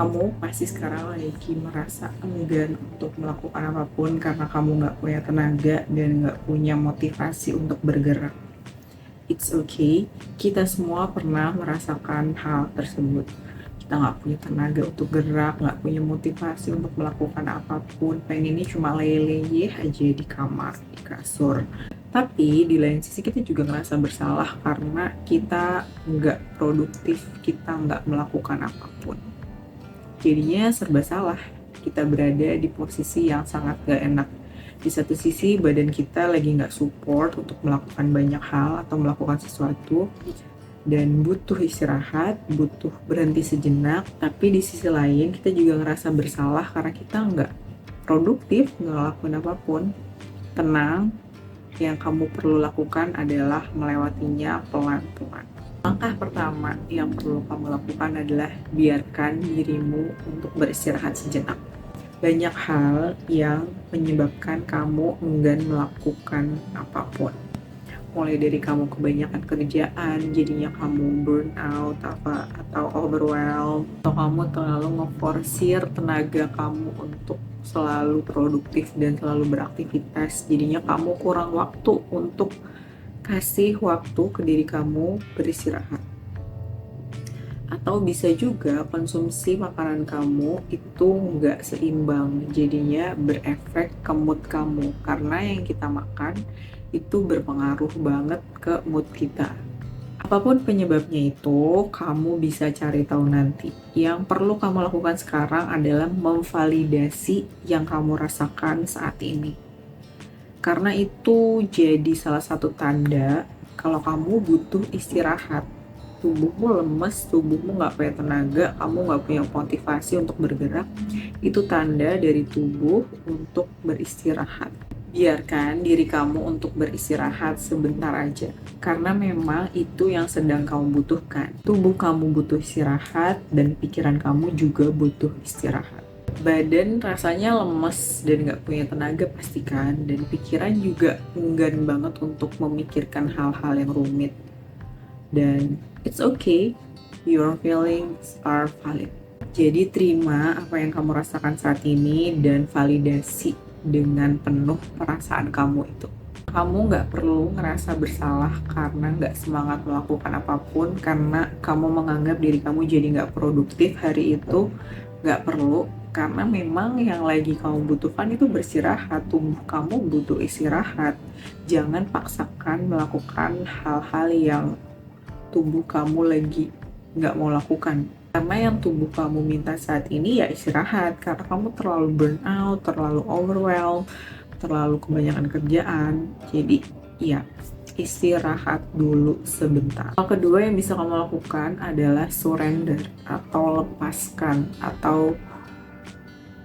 Kamu pasti sekarang lagi merasa enggan untuk melakukan apapun karena kamu nggak punya tenaga dan nggak punya motivasi untuk bergerak. It's okay, kita semua pernah merasakan hal tersebut. Kita nggak punya tenaga untuk gerak, nggak punya motivasi untuk melakukan apapun. Pengennya cuma leleh aja di kamar, di kasur. Tapi di lain sisi kita juga ngerasa bersalah karena kita nggak produktif, kita nggak melakukan apapun. Jadinya serba salah, kita berada di posisi yang sangat gak enak. Di satu sisi badan kita lagi gak support untuk melakukan banyak hal atau melakukan sesuatu dan butuh istirahat, butuh berhenti sejenak. Tapi di sisi lain kita juga ngerasa bersalah karena kita gak produktif, gak ngelakuin apapun. Tenang, yang kamu perlu lakukan adalah melewatinya pelan-pelan. Langkah pertama yang perlu kamu lakukan adalah biarkan dirimu untuk beristirahat sejenak. Banyak hal yang menyebabkan kamu enggan melakukan apapun. Mulai dari kamu kebanyakan kerjaan, jadinya kamu burn out atau overwhelmed, atau kamu terlalu ngeforsir tenaga kamu untuk selalu produktif dan selalu beraktivitas. Jadinya kamu kurang waktu untuk kasih waktu ke diri kamu beristirahat. Atau bisa juga konsumsi makanan kamu itu nggak seimbang, jadinya berefek ke mood kamu. Karena yang kita makan itu berpengaruh banget ke mood kita. Apapun penyebabnya itu, kamu bisa cari tahu nanti. Yang perlu kamu lakukan sekarang adalah memvalidasi yang kamu rasakan saat ini. Karena itu jadi salah satu tanda kalau kamu butuh istirahat. Tubuhmu lemes, tubuhmu nggak punya tenaga, kamu nggak punya motivasi untuk bergerak. Itu tanda dari tubuh untuk beristirahat. Biarkan diri kamu untuk beristirahat sebentar aja. Karena memang itu yang sedang kamu butuhkan. Tubuh kamu butuh istirahat dan pikiran kamu juga butuh istirahat. Badan rasanya lemes dan gak punya tenaga pastikan, dan pikiran juga enggan banget untuk memikirkan hal-hal yang rumit. Dan it's okay, your feelings are valid. Jadi terima apa yang kamu rasakan saat ini dan validasi dengan penuh perasaan kamu itu. Kamu gak perlu ngerasa bersalah karena gak semangat melakukan apapun, karena kamu menganggap diri kamu jadi gak produktif hari itu. Gak perlu, karena memang yang lagi kamu butuhkan itu beristirahat. Tubuh kamu butuh istirahat. Jangan paksakan melakukan hal-hal yang tubuh kamu lagi gak mau lakukan. Karena yang tubuh kamu minta saat ini ya istirahat, karena kamu terlalu burn out, terlalu overwhelmed, terlalu kebanyakan kerjaan. Jadi ya, istirahat dulu sebentar. Hal kedua yang bisa kamu lakukan adalah surrender atau lepaskan atau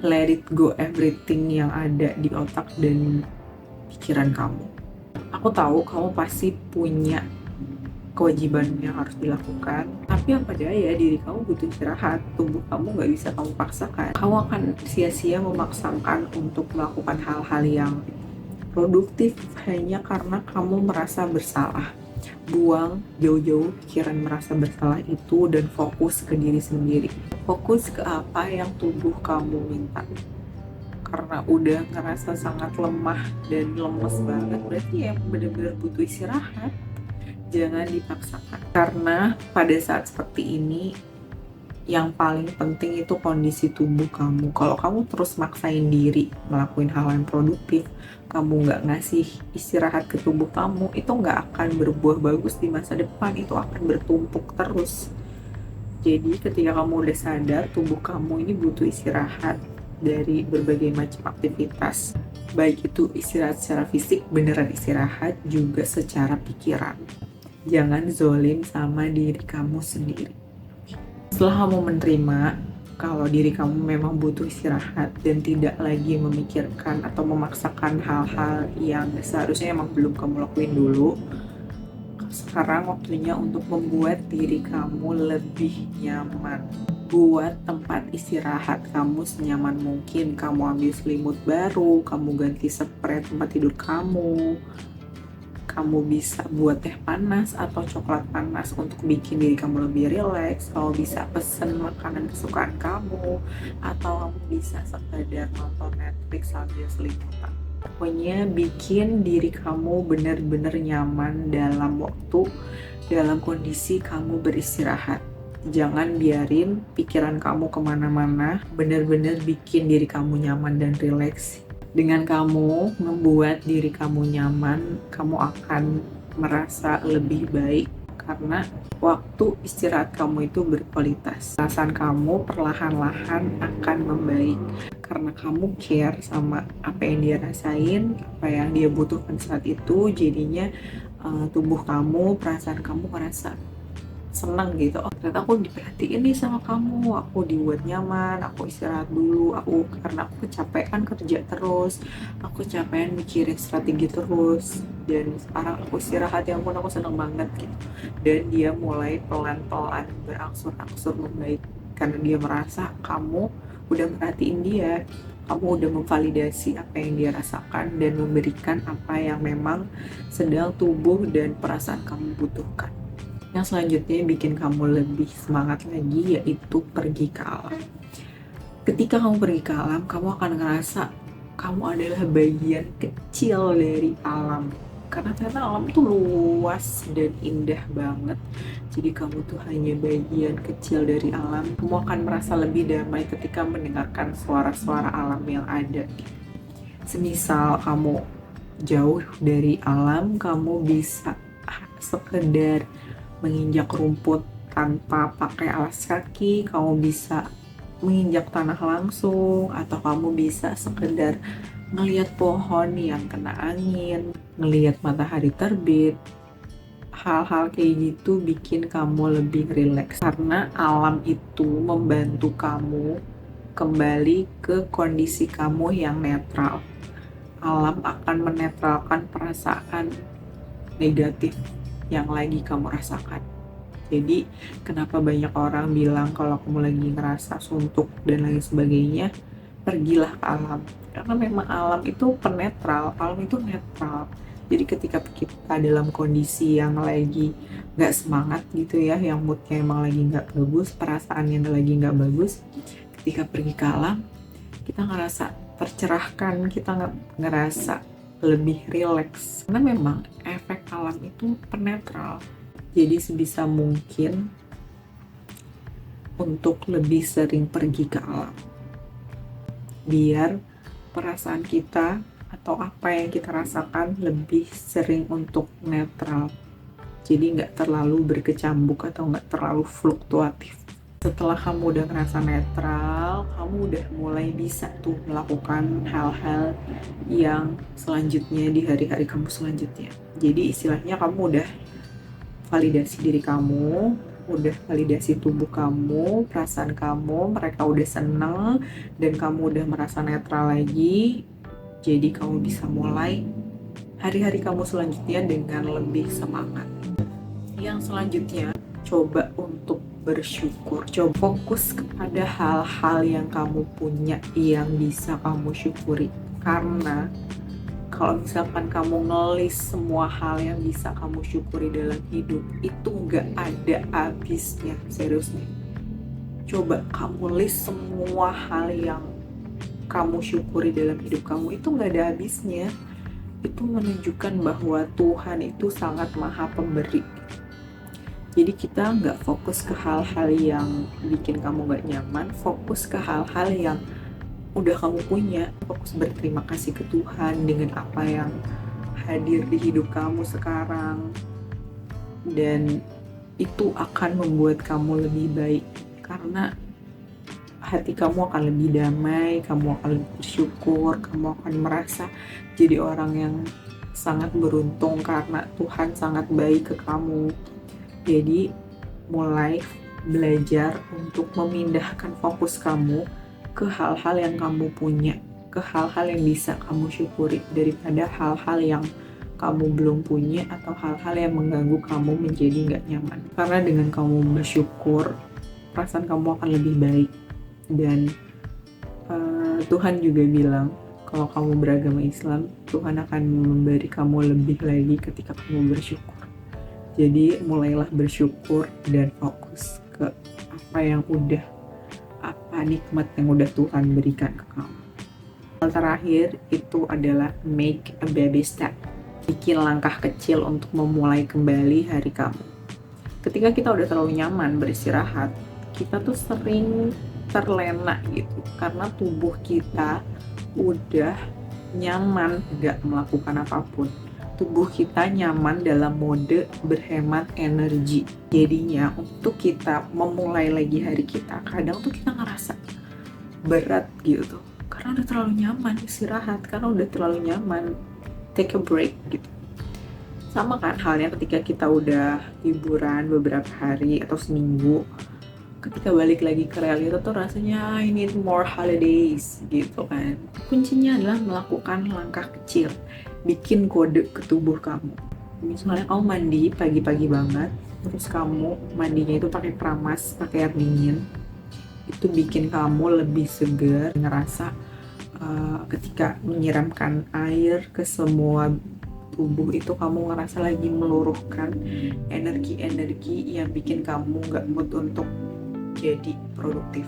let it go everything yang ada di otak dan pikiran kamu. Aku tahu kamu pasti punya kewajiban yang harus dilakukan, tapi apa daya, diri kamu butuh istirahat. Tubuh kamu gak bisa kamu paksakan. Kamu akan sia-sia memaksakan untuk melakukan hal-hal yang produktif hanya karena kamu merasa bersalah. Buang jauh-jauh pikiran merasa bersalah itu dan fokus ke diri sendiri. Fokus ke apa yang tubuh kamu minta. Karena udah ngerasa sangat lemah dan lemes banget, berarti yang benar-benar butuh istirahat. Jangan dipaksakan. Karena pada saat seperti ini, yang paling penting itu kondisi tubuh kamu. Kalau kamu terus maksain diri ngelakuin hal yang produktif, kamu nggak ngasih istirahat ke tubuh kamu, itu nggak akan berbuah bagus di masa depan. Itu akan bertumpuk terus. Jadi ketika kamu udah sadar tubuh kamu ini butuh istirahat dari berbagai macam aktivitas, baik itu istirahat secara fisik, beneran istirahat, juga secara pikiran. Jangan zolim sama diri kamu sendiri. Setelah kamu menerima kalau diri kamu memang butuh istirahat dan tidak lagi memikirkan atau memaksakan hal-hal yang seharusnya emang belum kamu lakuin dulu, sekarang waktunya untuk membuat diri kamu lebih nyaman. Buat tempat istirahat kamu senyaman mungkin. Kamu ambil selimut baru, kamu ganti spray tempat tidur kamu, Kamu bisa buat teh panas atau coklat panas untuk bikin diri kamu lebih rileks. Kamu bisa pesen makanan kesukaan kamu, atau kamu bisa sekedar nonton Netflix sambil selimutan. Pokoknya bikin diri kamu benar-benar nyaman dalam kondisi kamu beristirahat. Jangan biarin pikiran kamu kemana-mana, benar-benar bikin diri kamu nyaman dan rileks. Dengan kamu membuat diri kamu nyaman, kamu akan merasa lebih baik karena waktu istirahat kamu itu berkualitas. Perasaan kamu perlahan-lahan akan membaik karena kamu care sama apa yang dia rasain, apa yang dia butuhkan saat itu. Jadinya tubuh kamu, perasaan kamu merasa senang gitu. Oh, ternyata aku diperhatiin nih sama kamu, aku dibuat nyaman, aku istirahat dulu, karena aku kecapean kerja terus, aku kecapean mikirin strategi terus, dan sekarang aku istirahat, ya ampun aku seneng banget gitu. Dan dia mulai pelan-pelan berangsur-angsur membaik karena dia merasa kamu udah merhatiin dia, kamu udah memvalidasi apa yang dia rasakan dan memberikan apa yang memang sedang tubuh dan perasaan kamu butuhkan. Yang selanjutnya bikin kamu lebih semangat lagi, yaitu pergi ke alam. Ketika kamu pergi ke alam, kamu akan ngerasa kamu adalah bagian kecil dari alam. Karena ternyata alam tuh luas dan indah banget. Jadi kamu tuh hanya bagian kecil dari alam. Kamu akan merasa lebih damai ketika mendengarkan suara-suara alam yang ada. Semisal kamu jauh dari alam, kamu bisa sekedar menginjak rumput tanpa pakai alas kaki, kamu bisa menginjak tanah langsung, atau kamu bisa sekedar ngelihat pohon yang kena angin, ngelihat matahari terbit. Hal-hal kayak gitu bikin kamu lebih rileks karena alam itu membantu kamu kembali ke kondisi kamu yang netral. Alam akan menetralkan perasaan negatif yang lagi kamu rasakan. Jadi kenapa banyak orang bilang kalau kamu lagi ngerasa suntuk dan lain sebagainya, pergilah ke alam. Karena memang alam itu penetral, alam itu netral. Jadi ketika kita dalam kondisi yang lagi gak semangat gitu ya, yang moodnya emang lagi gak bagus, perasaannya lagi gak bagus, ketika pergi ke alam, kita ngerasa tercerahkan, kita ngerasa lebih rileks. Karena memang efek alam itu penetral. Jadi sebisa mungkin untuk lebih sering pergi ke alam. Biar perasaan kita atau apa yang kita rasakan lebih sering untuk netral. Jadi nggak terlalu berkecambuk atau nggak terlalu fluktuatif. Setelah kamu udah ngerasa netral, kamu udah mulai bisa tuh melakukan hal-hal yang selanjutnya di hari-hari kamu selanjutnya. Jadi istilahnya kamu udah validasi diri kamu, udah validasi tubuh kamu, perasaan kamu, mereka udah seneng, dan kamu udah merasa netral lagi. Jadi kamu bisa mulai hari-hari kamu selanjutnya dengan lebih semangat. Yang selanjutnya, coba untuk bersyukur. Coba fokus kepada hal-hal yang kamu punya yang bisa kamu syukuri. Karena kalau misalkan kamu ngelis semua hal yang bisa kamu syukuri dalam hidup, itu gak ada habisnya, serius nih. Coba kamu list semua hal yang kamu syukuri dalam hidup kamu, itu gak ada habisnya. Itu menunjukkan bahwa Tuhan itu sangat maha pemberi. Jadi kita nggak fokus ke hal-hal yang bikin kamu nggak nyaman, fokus ke hal-hal yang udah kamu punya, fokus berterima kasih ke Tuhan dengan apa yang hadir di hidup kamu sekarang, dan itu akan membuat kamu lebih baik karena hati kamu akan lebih damai, kamu akan lebih bersyukur, kamu akan merasa jadi orang yang sangat beruntung karena Tuhan sangat baik ke kamu. Jadi mulai belajar untuk memindahkan fokus kamu ke hal-hal yang kamu punya, ke hal-hal yang bisa kamu syukuri daripada hal-hal yang kamu belum punya atau hal-hal yang mengganggu kamu menjadi gak nyaman. Karena dengan kamu bersyukur, perasaan kamu akan lebih baik. Dan Tuhan juga bilang kalau kamu beragama Islam, Tuhan akan memberi kamu lebih lagi ketika kamu bersyukur. Jadi mulailah bersyukur dan fokus ke apa nikmat yang udah Tuhan berikan ke kamu. Hal terakhir itu adalah make a baby step. Bikin langkah kecil untuk memulai kembali hari kamu. Ketika kita udah terlalu nyaman beristirahat, kita tuh sering terlena gitu, karena tubuh kita udah nyaman gak melakukan apapun. Tubuh kita nyaman dalam mode berhemat energi. Jadinya untuk kita memulai lagi hari kita, kadang tuh kita ngerasa berat gitu, karena udah terlalu nyaman istirahat, karena udah terlalu nyaman take a break gitu. Sama kan halnya ketika kita udah liburan beberapa hari atau seminggu, ketika balik lagi ke realita tuh rasanya I need more holidays gitu kan. Kuncinya adalah melakukan langkah kecil, bikin kode ke tubuh kamu. Misalnya kamu mandi pagi-pagi banget, terus kamu mandinya itu pakai keramas, pakai air dingin, itu bikin kamu lebih segar, ngerasa ketika menyiramkan air ke semua tubuh itu kamu ngerasa lagi meluruhkan energi-energi yang bikin kamu gak mood untuk jadi produktif.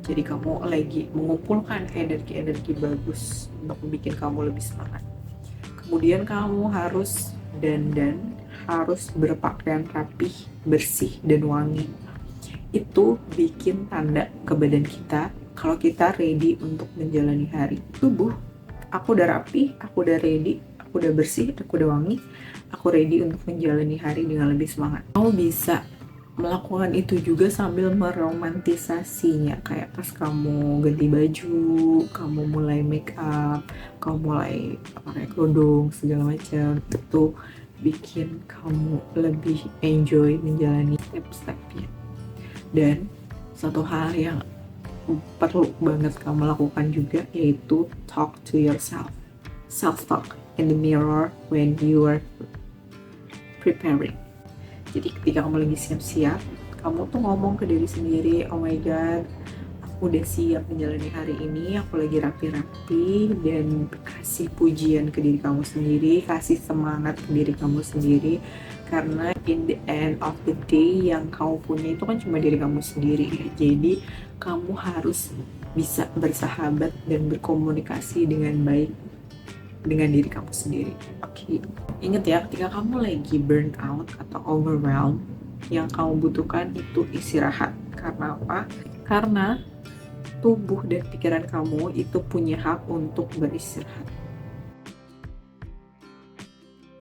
Jadi kamu lagi mengumpulkan energi-energi bagus untuk bikin kamu lebih semangat. Kemudian kamu harus dandan, harus berpakaian rapih, bersih, dan wangi. Itu bikin tanda ke badan kita kalau kita ready untuk menjalani hari. Tubuh, aku udah rapi, aku udah ready, aku udah bersih, aku udah wangi, aku ready untuk menjalani hari dengan lebih semangat. Kamu bisa melakukan itu juga sambil meromantisasinya, kayak pas kamu ganti baju, kamu mulai make up, kamu mulai pakai kerudung segala macam, itu bikin kamu lebih enjoy menjalani step-stepnya. Dan satu hal yang perlu banget kamu lakukan juga yaitu talk to yourself. Self-talk in the mirror when you are preparing. Jadi ketika kamu lagi siap-siap, kamu tuh ngomong ke diri sendiri, oh my god, aku udah siap menjalani hari ini, aku lagi rapi-rapi, dan kasih pujian ke diri kamu sendiri, kasih semangat ke diri kamu sendiri, karena in the end of the day yang kamu punya itu kan cuma diri kamu sendiri. Jadi kamu harus bisa bersahabat dan berkomunikasi dengan baik dengan diri kamu sendiri. Oke. Ingat ya, ketika kamu lagi burn out atau overwhelmed, yang kamu butuhkan itu istirahat. Karena apa? Karena tubuh dan pikiran kamu itu punya hak untuk beristirahat.